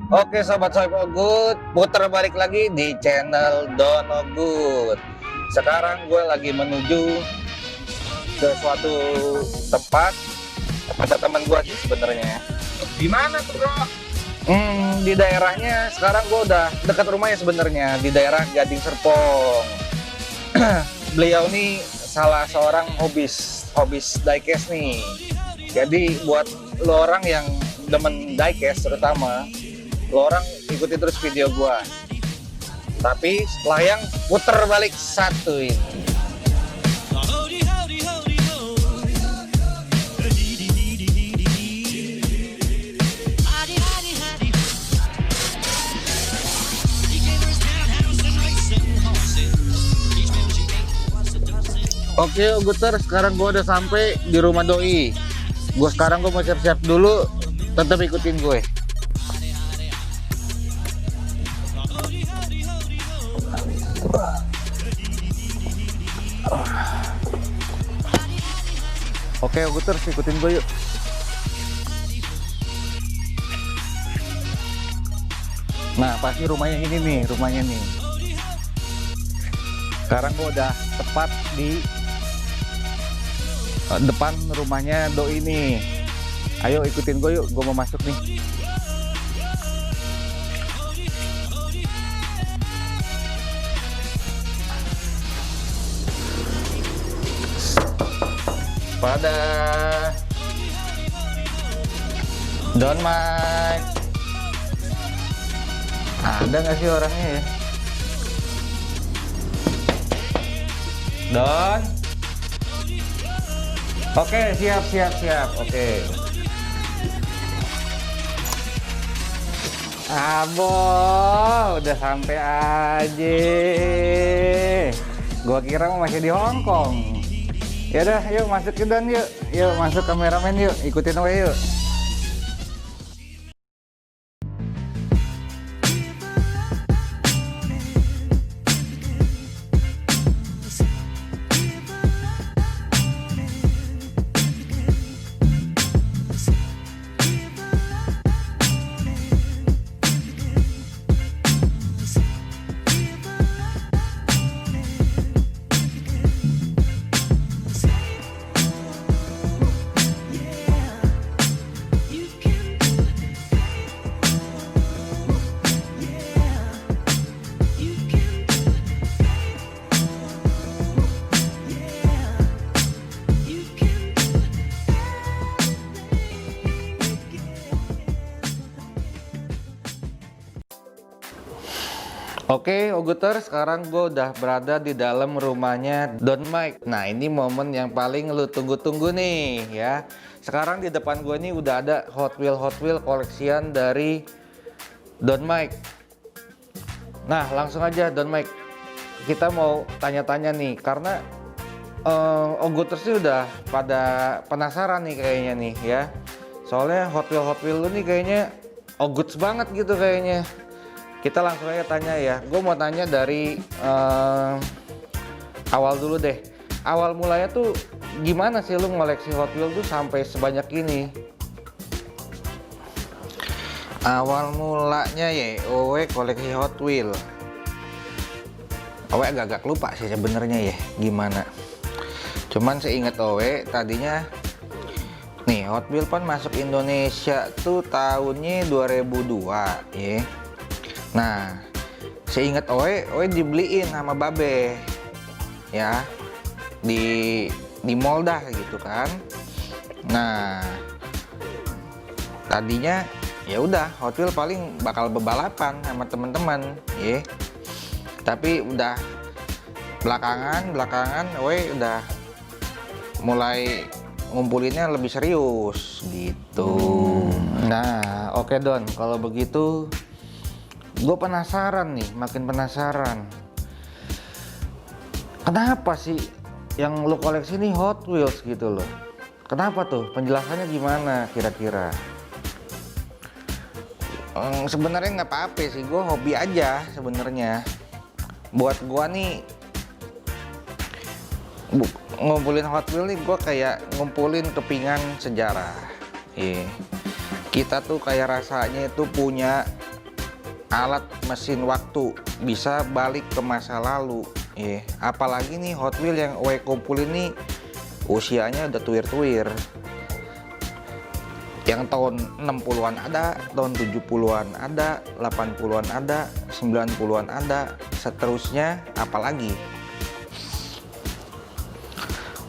Oke sobat Good, putar balik lagi di channel Dono Good. Sekarang gue lagi menuju ke suatu tempat. Ada teman gue sih sebenarnya. Di mana tuh, Bro? Di daerahnya sekarang gue udah dekat rumahnya sebenarnya, di daerah Gading Serpong. Beliau nih salah seorang hobis diecast nih. Jadi buat lo orang yang demen diecast terutama, lo orang ikuti terus video gua. Tapi setelah yang puter balik satu ini. Oke, Guter, sekarang gua udah sampai di rumah doi. Sekarang gua mau siap-siap dulu, tetap ikutin gue. Oke, Guter, ikutin gue yuk. Nah, pasti rumahnya ini nih, rumahnya nih. Sekarang gue udah tepat di depan rumahnya doi nih. Ayo ikutin gue yuk, gue mau masuk nih. Pada Don Mike, ada nggak sih orangnya ya? Don, oke, siap, oke. Abo, udah sampai aja. Gua kira masih di Hong Kong. Ya udah, yuk masuk ke Don yuk. Yuk masuk kameramen yuk, ikutin gue yuk. Oke, Oguter, sekarang gue udah berada di dalam rumahnya Don Mike. Nah, ini momen yang paling lu tunggu-tunggu nih ya. Sekarang di depan gue nih udah ada Hot Wheel koleksian dari Don Mike. Nah, langsung aja Don Mike. Kita mau tanya-tanya nih, karena Oguter sih udah pada penasaran nih kayaknya nih ya. Soalnya Hot Wheel lu nih kayaknya Oguts banget gitu kayaknya. Kita langsung aja tanya ya. Gue mau tanya dari awal dulu deh. Awal mulanya tuh gimana sih lu ngoleksi Hot Wheels tuh sampai sebanyak ini? Awal mulanya ya, Owe koleksi Hot Wheels. Owe agak-agak lupa sih sebenarnya ya gimana. Cuman seingat Owe tadinya nih Hot Wheels kan masuk Indonesia tuh tahunnya 2002 ya. Nah, seingat Owe dibeliin sama Babe ya di mall dah gitu kan. Nah, tadinya ya udah Hot Wheels paling bakal bebalapan sama teman-teman ya. Tapi udah belakangan Owe udah mulai ngumpulinnya lebih serius gitu. Nah, oke Don, kalau begitu gue penasaran nih, makin penasaran. Kenapa sih yang lo koleksi nih Hot Wheels gitu loh? Kenapa tuh? Penjelasannya gimana kira-kira? Sebenarnya nggak apa-apa sih, gue hobi aja sebenarnya. Buat gue nih ngumpulin Hot Wheels nih, gue kayak ngumpulin kepingan sejarah. Kita tuh kayak rasanya itu punya alat mesin waktu, bisa balik ke masa lalu. Apalagi nih Hot Wheels yang OE kumpulin nih usianya udah tuir-tuir. Yang tahun 60-an ada, tahun 70-an ada, 80-an ada, 90-an ada, seterusnya apalagi.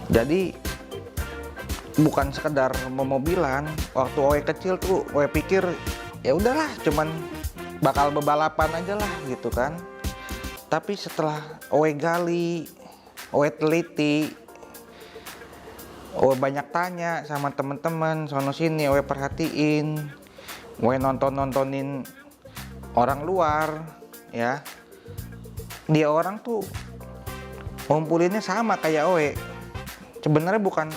Jadi bukan sekedar memobilan. Waktu OE kecil tuh OE pikir ya udahlah cuman bakal bebalapan aja lah gitu kan. Tapi setelah OE gali, OE teliti, OE banyak tanya sama temen-temen sono sini, OE perhatiin, OE nontonin orang luar ya. Dia orang tuh ngumpulinnya sama kayak OE. Sebenarnya bukan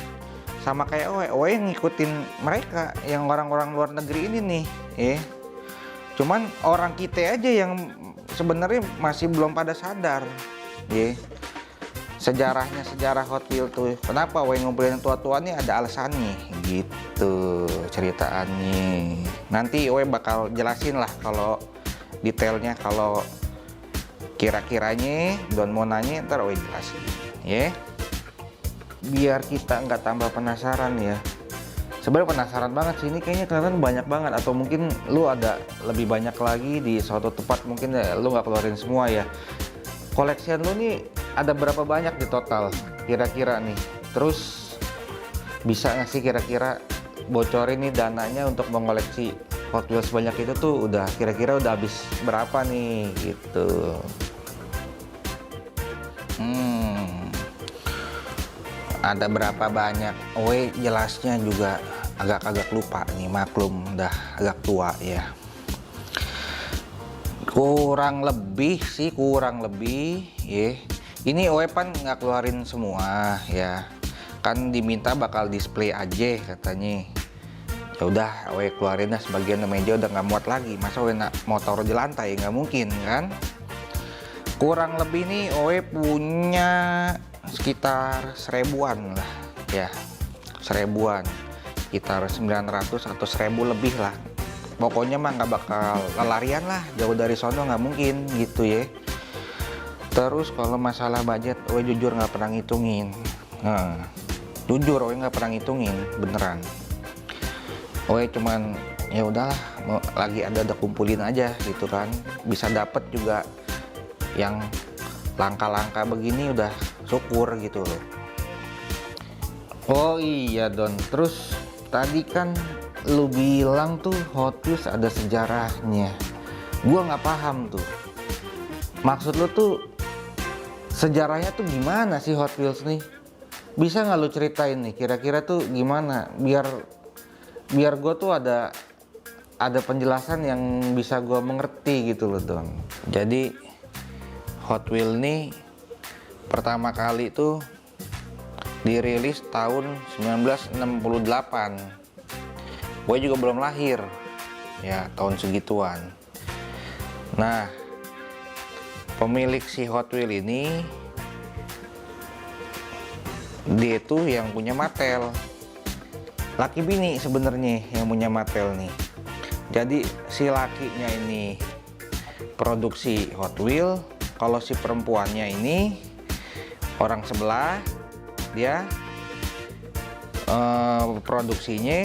sama kayak OE. OE ngikutin mereka yang orang-orang luar negeri ini nih. Cuman orang kita aja yang sebenarnya masih belum pada sadar. Sejarahnya, sejarah Hot Wheels tuh. Kenapa OE ngumpulin tua-tua nih, ada alasannya gitu ceritaannya. Nanti OE bakal jelasin lah kalau detailnya, kalau kira-kiranya Don mau nanya ntar OE jelasin biar kita nggak tambah penasaran ya. Sebenarnya penasaran banget sih, ini kayaknya kelihatan banyak banget, atau mungkin lu ada lebih banyak lagi di suatu tempat, mungkin lu nggak keluarin semua ya. Koleksian lu nih ada berapa banyak di total kira-kira nih? Terus bisa nggak sih kira-kira bocorin nih dananya untuk mengoleksi Hot Wheels sebanyak itu tuh udah kira-kira udah habis berapa nih gitu. Ada berapa banyak? OE jelasnya juga agak-agak lupa nih, maklum udah agak tua ya. Kurang lebih ini OE pan nggak keluarin semua ya, kan diminta bakal display aja katanya. Ya udah OE keluarin dah sebagian meja, udah nggak muat lagi, masa OE mau taruh di lantai, nggak mungkin kan. Kurang lebih nih OE punya sekitar 1000-an lah ya, 1000-an, sekitar 900 atau 1000 lebih lah. Pokoknya mah nggak bakal larian lah, jauh dari sono nggak mungkin gitu ya. Terus kalau masalah budget, OE jujur nggak pernah ngitungin. Jujur OE nggak pernah ngitungin beneran. OE cuman ya udahlah, lagi ada kumpulin aja gitu kan. Bisa dapet juga yang langka-langka begini udah syukur gitu loh. Oh iya Don, terus tadi kan lu bilang tuh Hot Wheels ada sejarahnya. Gua nggak paham tuh. Maksud lu tuh sejarahnya tuh gimana sih Hot Wheels nih? Bisa nggak lu ceritain nih kira-kira tuh gimana? Biar gue tuh ada penjelasan yang bisa gue mengerti gitu loh Don. Jadi Hot Wheels nih pertama kali tuh dirilis tahun 1968. Gue juga belum lahir ya tahun segituan. Nah, pemilik si Hot Wheels ini dia tuh yang punya Mattel. Laki bini sebenarnya yang punya Mattel nih. Jadi si lakinya ini produksi Hot Wheels, kalau si perempuannya ini orang sebelah dia produksinya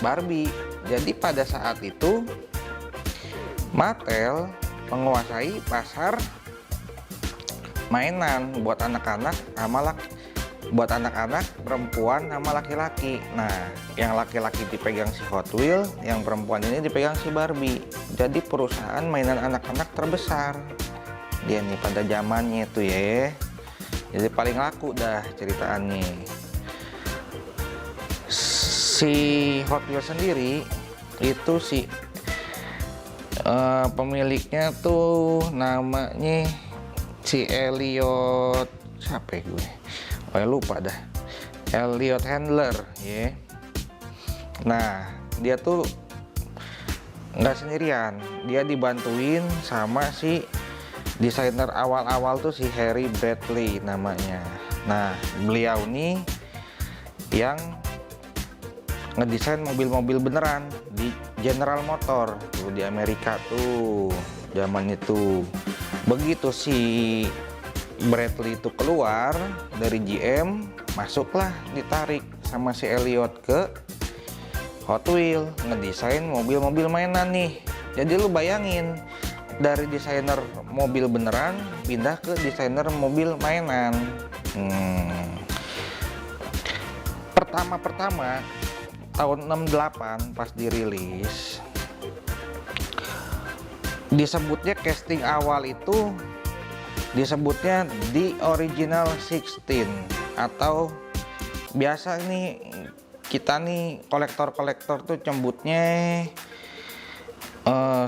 Barbie. Jadi pada saat itu Mattel menguasai pasar mainan buat anak-anak buat anak-anak perempuan sama laki-laki. Nah, yang laki-laki dipegang si Hot Wheels, yang perempuan ini dipegang si Barbie. Jadi perusahaan mainan anak-anak terbesar dia nih pada zamannya tuh ya. Jadi paling laku dah ceritaannya. Si Hot Wheels sendiri itu si pemiliknya tuh namanya si Elliot, siapa ya gue? Oh ya lupa dah. Elliot Handler ya. Nah, dia tuh nggak sendirian, dia dibantuin sama si desainer awal-awal tuh si Harry Bradley namanya. Nah, beliau nih yang ngedesain mobil-mobil beneran di General Motor tuh di Amerika tuh. zaman itu. Begitu si Bradley itu keluar dari GM, masuklah ditarik sama si Elliott ke Hot Wheels, ngedesain mobil-mobil mainan nih. Jadi lu bayangin, dari desainer mobil beneran pindah ke desainer mobil mainan. Pertama-pertama tahun 68 pas dirilis, disebutnya casting awal itu disebutnya The Original 16, atau biasa nih kita nih kolektor-kolektor tuh cembutnya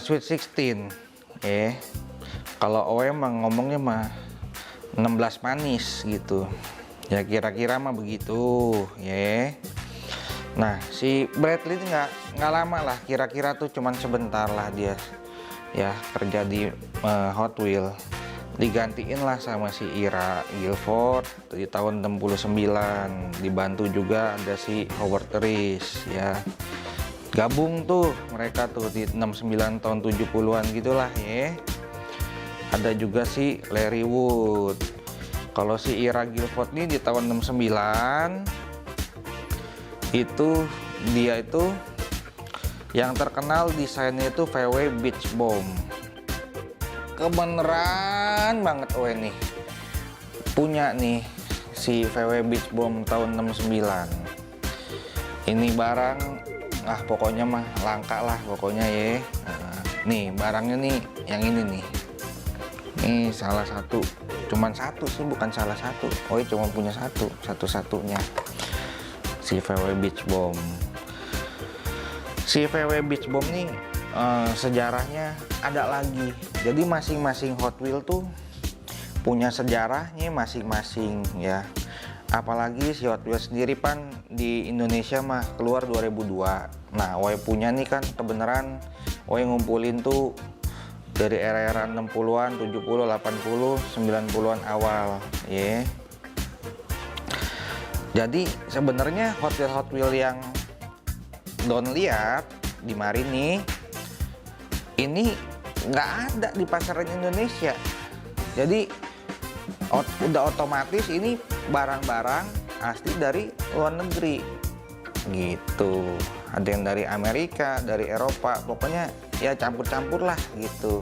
Sweet 16 ya. Kalau OE mah ngomongnya mah 16 manis gitu ya, kira-kira mah begitu ya. Nah si Bradley ini nggak lama lah, kira-kira tuh cuman sebentar lah dia ya kerja di Hot Wheels. Digantiin lah sama si Ira Gilford di tahun 69, dibantu juga ada si Howard Rees ya. Gabung tuh mereka tuh di 69 tahun 70-an gitulah ya. Ada juga si Larry Wood. Kalau si Ira Gilford nih di tahun 69 itu dia itu yang terkenal desainnya itu VW Beach Bomb. Kebeneran banget OE nih punya nih si VW Beach Bomb tahun 69. Ini barang pokoknya mah langka lah pokoknya ya. Nih barangnya nih yang ini nih. Ini salah satu, cuman satu sih, bukan salah satu. OE cuma punya satu-satunya si VW Beach Bomb. Si VW Beach Bomb nih sejarahnya ada lagi. Jadi masing-masing Hot Wheels tuh punya sejarahnya masing-masing ya. Apalagi si Hot Wheels sendiri pan di Indonesia mah keluar 2002. Nah, OE punya nih kan kebenaran OE ngumpulin tuh dari era-era 60-an, 70, 80, 90-an awal ya. Jadi sebenarnya Hot Wheels yang Don lihat di mari nih ini nggak ada di pasaran Indonesia. Jadi udah otomatis ini barang-barang asli dari luar negeri gitu. Ada yang dari Amerika, dari Eropa, pokoknya ya campur-campur lah gitu.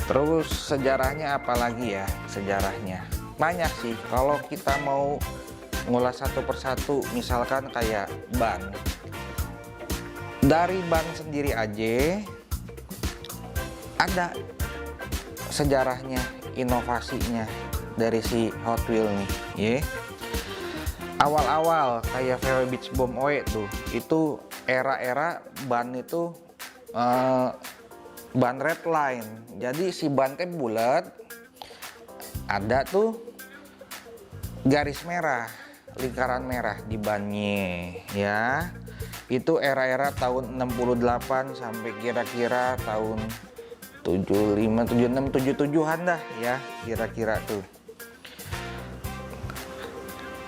Terus sejarahnya apalagi ya, sejarahnya banyak sih. Kalau kita mau ngulas satu persatu, misalkan kayak ban, dari ban sendiri aja ada sejarahnya, inovasinya dari si Hot Wheels nih ya. Awal-awal kayak VW Beach Bomb OE tuh, itu era-era ban itu ban red line. Jadi si ban teh bulat, ada tuh garis merah, lingkaran merah di bannya ya. Itu era-era tahun 68 sampai kira-kira tahun 75, 76, 77-an dah ya kira-kira tuh.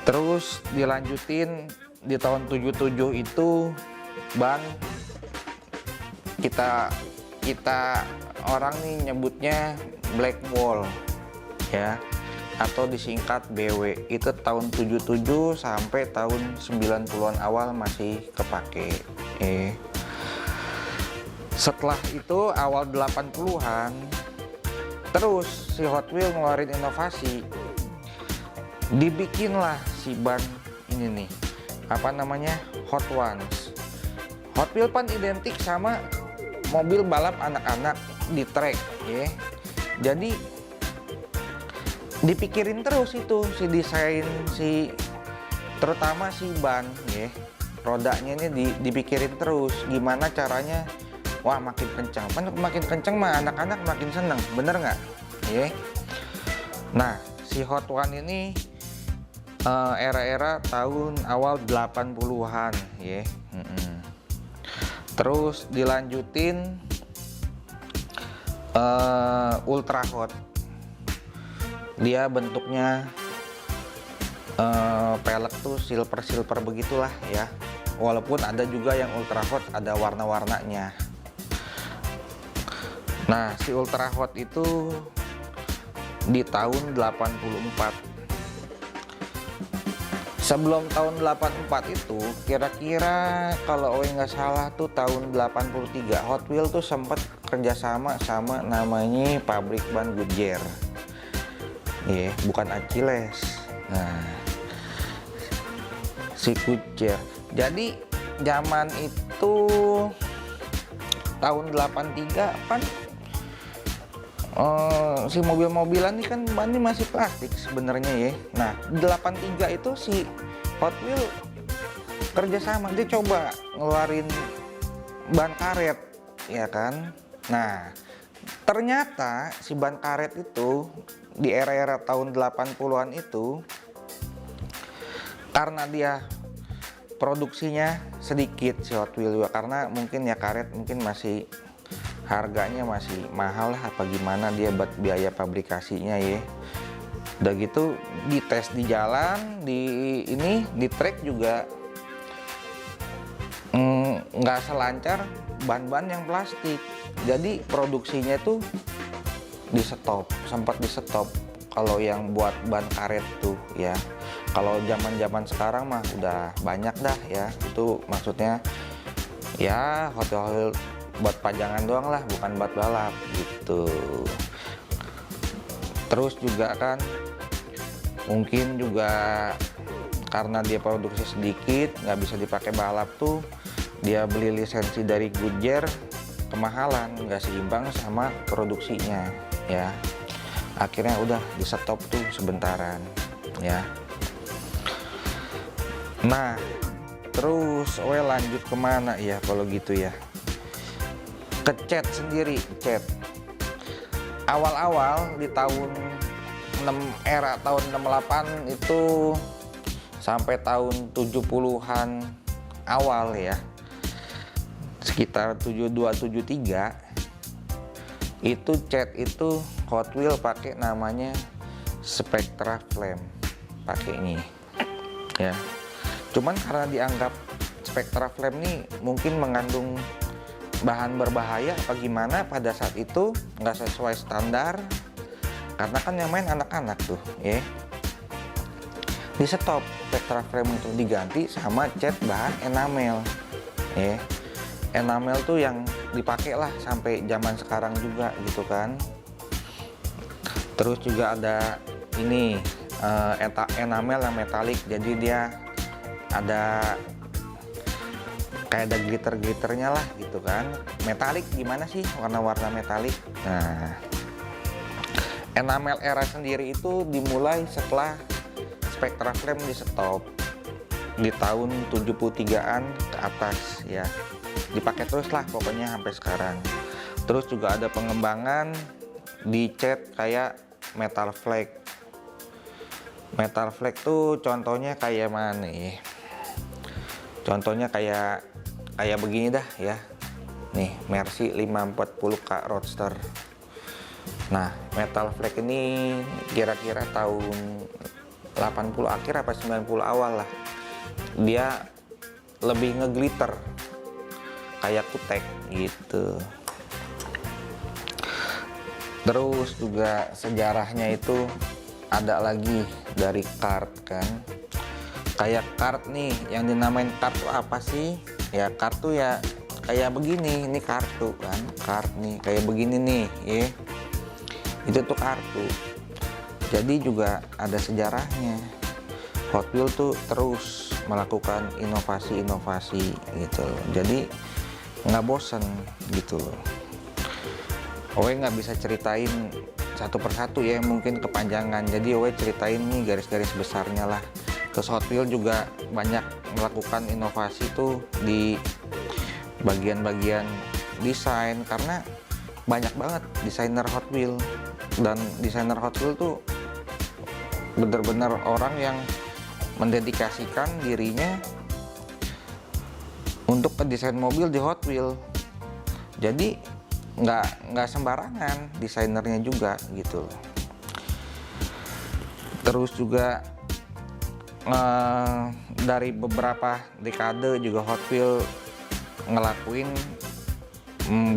Terus dilanjutin di tahun 77 itu ban kita orang nih nyebutnya Black Wall ya, atau disingkat BW. Itu tahun 77 sampai tahun 90-an awal masih kepake. Setelah itu awal 80-an terus si Hot Wheels ngeluarin inovasi, dibikinlah si ban ini nih, apa namanya, Hot Ones. Hot Wheels pan identik sama mobil balap anak-anak di track ya. Jadi dipikirin terus itu si desain, si terutama si ban ya, rodanya ini dipikirin terus gimana caranya. Wah makin kencang, makin kencang mah anak-anak makin seneng, bener nggak? Ya. Nah si Hot One ini era-era tahun awal 80-an ya. Terus dilanjutin Ultra Hot. Dia bentuknya pelek tuh silver begitulah ya. Walaupun ada juga yang Ultra Hot ada warna-warnanya. Nah, si Ultra Hot itu di tahun 84. Sebelum tahun 84 itu, kira-kira kalau Owe nggak salah tuh tahun 83, Hot Wheels tuh sempat kerjasama sama namanya pabrik ban Goodyear. Bukan Achilles. Nah, si Goodyear. Jadi zaman itu tahun 83 kan si mobil-mobilan ini kan bannya masih plastik sebenarnya ya. Nah, 83 itu si Hot Wheels kerjasama, dia coba ngeluarin ban karet, ya kan. Nah, ternyata si ban karet itu di era-era tahun 80-an itu, karena dia produksinya sedikit si Hot Wheels juga, karena mungkin ya karet mungkin masih harganya masih mahal lah apa gimana, dia buat biaya pabrikasinya ya. Udah gitu dites di jalan, di track juga nggak selancar ban-ban yang plastik. Jadi produksinya tuh sempat di stop kalau yang buat ban karet tuh ya. Kalau zaman sekarang mah udah banyak dah ya, itu maksudnya ya Hot Wheels buat pajangan doang lah, bukan buat balap gitu. Terus juga kan mungkin juga karena dia produksi sedikit, nggak bisa dipakai balap tuh, dia beli lisensi dari Goodyear kemahalan, nggak seimbang sama produksinya ya. Akhirnya udah di stop tuh sebentaran ya. Nah, terus lanjut kemana ya kalau gitu ya? Ke cat sendiri, cat. Awal-awal di tahun tahun 68 itu sampai tahun 70-an awal ya, sekitar 72 73 itu cat itu Hot Wheels pakai namanya Spectra Flame, pakai ini ya. Cuman karena dianggap Spectra Flame ini mungkin mengandung bahan berbahaya apa gimana, pada saat itu nggak sesuai standar, karena kan yang main anak-anak tuh ya. Di stop Spectra Frame itu, diganti sama cat bahan enamel ya. Enamel tuh yang dipakai lah sampai zaman sekarang juga gitu kan. Terus juga ada ini enamel yang metalik, jadi dia ada kayak ada glitter-glitternya lah gitu kan. Metalik gimana sih, warna-warna metalik. Nah, enamel era sendiri itu dimulai setelah Spectra Flame di stop di tahun 73-an ke atas ya. Dipakai terus lah pokoknya sampai sekarang. Terus juga ada pengembangan di cat kayak metal flake. Metal flake tuh contohnya kayak mana ya? Contohnya kayak begini dah ya. Nih, Mercy 540K Roadster. Nah, metal flake ini kira-kira tahun 80 akhir apa 90 awal lah. Dia lebih ngeglitter kayak kutek gitu. Terus juga sejarahnya itu ada lagi dari kart kan. Kayak kart nih, yang dinamain kart tuh apa sih? Ya kart tuh ya kayak begini, ini kartu kan. Kart nih kayak begini nih ya. Itu tuh kartu. Jadi juga ada sejarahnya. Hot Wheels tuh terus melakukan inovasi-inovasi gitu loh. Jadi nggak bosen gitu loh. Owe nggak bisa ceritain satu persatu ya, mungkin kepanjangan. Jadi Owe ceritain nih garis-garis besarnya lah. Terus Hot Wheels juga banyak melakukan inovasi tuh di bagian-bagian desain, karena banyak banget desainer Hot Wheels. Dan desainer Hot Wheels tuh bener-bener orang yang mendedikasikan dirinya untuk mendesain mobil di Hot Wheels. Jadi nggak sembarangan desainernya juga gitu. Terus juga dari beberapa dekade juga Hot Wheels ngelakuin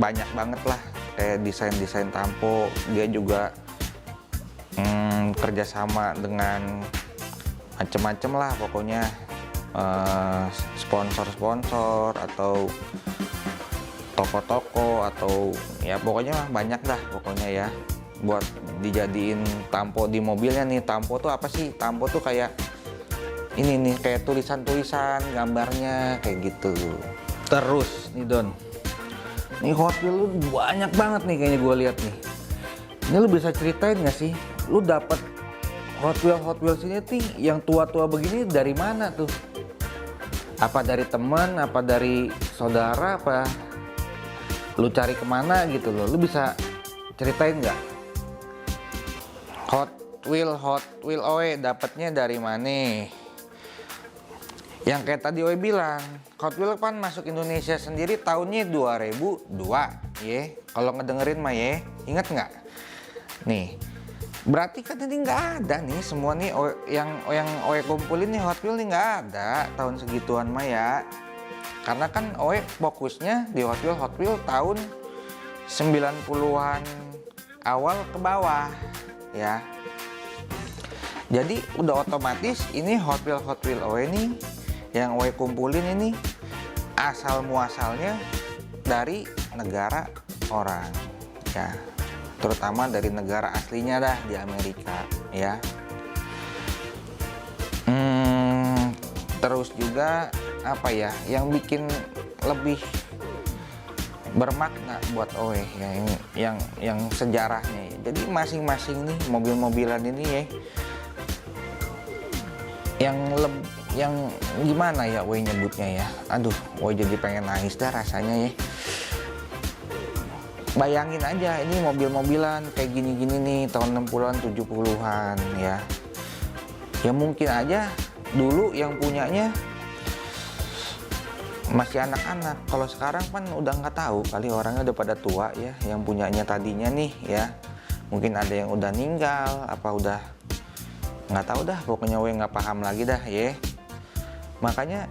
banyak banget lah kayak desain tampo. Dia juga kerjasama dengan macem-macem lah pokoknya, sponsor-sponsor atau toko-toko atau ya pokoknya banyak dah pokoknya ya, buat dijadiin tampo di mobilnya nih. Tampo tuh apa sih? Tampo tuh kayak ini nih, kayak tulisan-tulisan gambarnya kayak gitu. Terus nih Don, nih Hot Wheels lu banyak banget nih kayaknya gue lihat nih. Ini lu bisa ceritain nggak sih, lu dapat Hot Wheels ini nih yang tua-tua begini dari mana tuh? Apa dari teman, apa dari saudara, apa lu cari kemana gitu loh? Lu bisa ceritain nggak? Hot Wheel Oe dapatnya dari mana? Yang kayak tadi Oe bilang, Hot Wheel kan masuk Indonesia sendiri tahunnya 2002, ye. Kalau ngedengerin mah ye, ingat nggak? Nih, berarti kan ini nggak ada nih semua nih yang Oe kumpulin nih Hot Wheel nih nggak ada tahun segituan mah ya. Karena kan Oe fokusnya di Hot Wheel tahun 90-an awal ke bawah ya. Jadi udah otomatis ini Hot Wheel Oe nih yang Oe kumpulin ini asal muasalnya dari negara orang ya, terutama dari negara aslinya dah di Amerika ya. Terus juga apa ya yang bikin lebih bermakna buat Oe ya, yang sejarahnya. Jadi masing-masing nih mobil-mobilan ini ya, yang gimana ya Oe nyebutnya ya. Aduh, Oe jadi pengen nangis dah rasanya ya. Bayangin aja ini mobil-mobilan kayak gini-gini nih tahun 60-an 70-an ya. Ya mungkin aja dulu yang punyanya masih anak-anak. Kalau sekarang kan udah nggak tahu kali, orangnya udah pada tua ya yang punyanya tadinya nih ya. Mungkin ada yang udah ninggal apa udah nggak tahu dah, pokoknya Oe nggak paham lagi dah ya. Makanya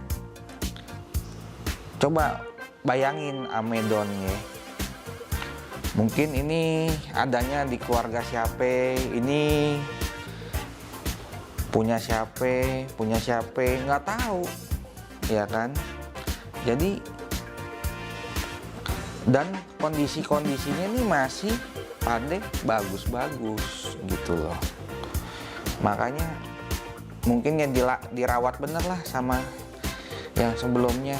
coba bayangin Amedon ya, mungkin ini adanya di keluarga siapa, ini punya siapa nggak tahu ya kan. Jadi dan kondisi-kondisinya ini masih pada bagus-bagus gitu loh. Makanya mungkin yang dirawat bener lah sama yang sebelumnya.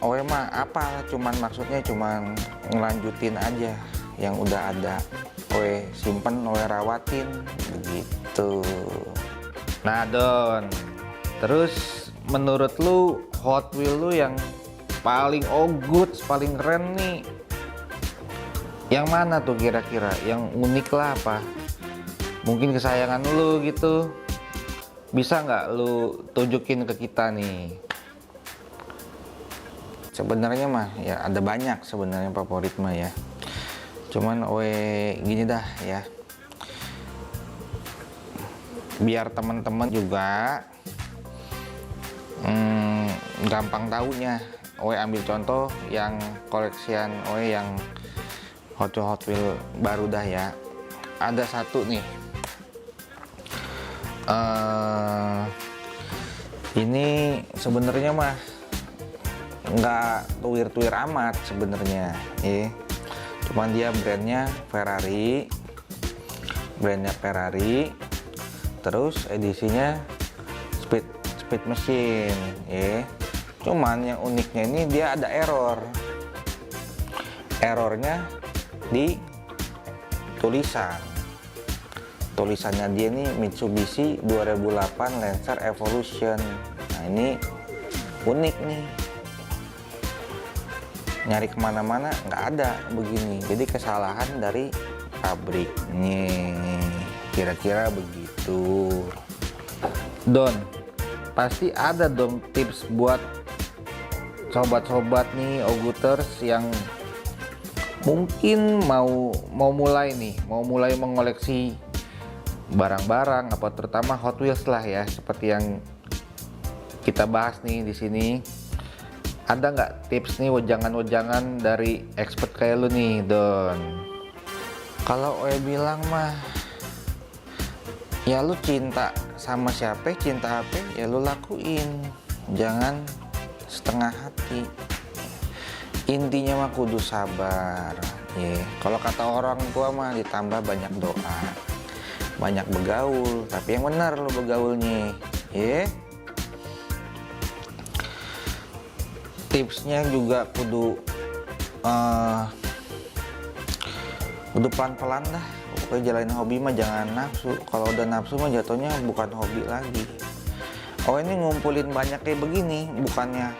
Oe mah apa, cuman maksudnya cuman ngelanjutin aja yang udah ada. Oe simpen, Oe rawatin begitu. Nah Don, terus menurut lu Hot Wheel lu yang paling good, paling keren nih yang mana tuh kira-kira? Yang unik lah apa? Mungkin kesayangan lu gitu. Bisa nggak lu tunjukin ke kita nih? Sebenarnya mah ya ada banyak sebenarnya favorit mah ya. Cuman Oe gini dah ya. Biar teman-teman juga gampang taunya. Oe ambil contoh yang koleksian Oe yang Hot Wheel baru dah ya. Ada satu nih. Ini sebenarnya mah nggak tuir-tuir amat sebenarnya ya. Cuman dia brandnya Ferrari, terus edisinya speed machine ya. Cuman yang uniknya ini dia ada errornya di tulisannya dia nih Mitsubishi 2008 Lancer Evolution. Nah ini unik nih, nyari kemana-mana nggak ada begini. Jadi kesalahan dari pabriknya, kira-kira begitu. Don, pasti ada dong tips buat sobat-sobat nih Oguters yang mungkin mau mulai mengoleksi barang-barang apa terutama Hot Wheels lah ya, seperti yang kita bahas nih di sini. Ada nggak tips nih wejangan dari expert kayak lu nih Don? Kalau Oe bilang mah, ya lu cinta sama siapa, cinta apa, ya lu lakuin. Jangan setengah hati. Intinya mah kudu sabar. Kalau kata orang tua mah ditambah banyak doa, banyak begaul, tapi yang benar lu begaulnya. Tipsnya juga kudu pelan-pelan dah. Pokoknya jalanin hobi mah jangan nafsu. Kalau udah nafsu mah jatuhnya bukan hobi lagi. Oh, ini ngumpulin banyak kayak begini, bukannya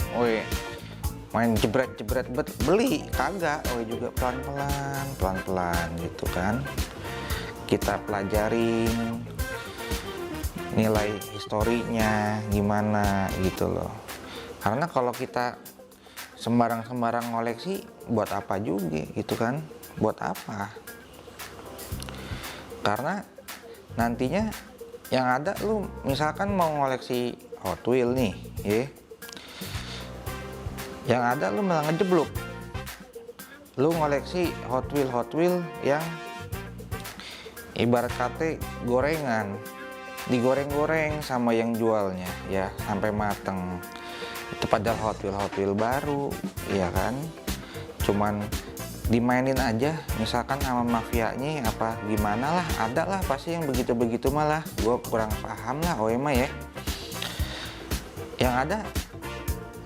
main jebret-jebret beli, kagak. Juga pelan-pelan gitu kan. Kita pelajarin nilai historinya gimana gitu loh. Karena kalau kita sembarang ngoleksi, buat apa juga gitu kan? Buat apa? Karena nantinya yang ada lu misalkan mau ngoleksi Hot Wheel nih, yang ada lu malah ngejeblok. Lu ngoleksi Hot Wheel yang ibarat kata gorengan, digoreng-goreng sama yang jualnya ya sampai mateng. Itu padahal Hot Wheel baru, ya kan? Cuman dimainin aja, misalkan sama mafianya apa gimana lah, ada lah pasti yang begitu-begitu malah. Gue kurang paham lah mah ya. Yang ada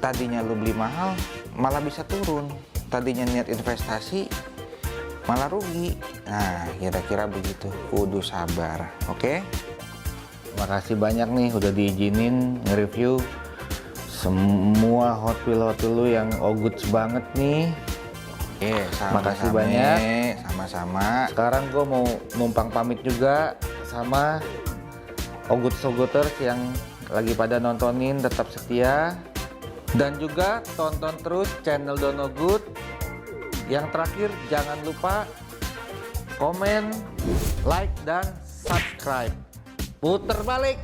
tadinya lu beli mahal malah bisa turun, tadinya niat investasi malah rugi. Nah, kira-kira begitu. Kudu sabar, oke? Makasih banyak nih udah diizinin nge-review semua Hot Wheel lu yang oguts banget nih. Makasih banyak. Sama-sama. Sekarang gue mau numpang pamit juga sama Oguts-Oguters yang lagi pada nontonin, tetap setia. Dan juga tonton terus channel Donogut. Yang terakhir jangan lupa komen, like, dan subscribe. Puter balik.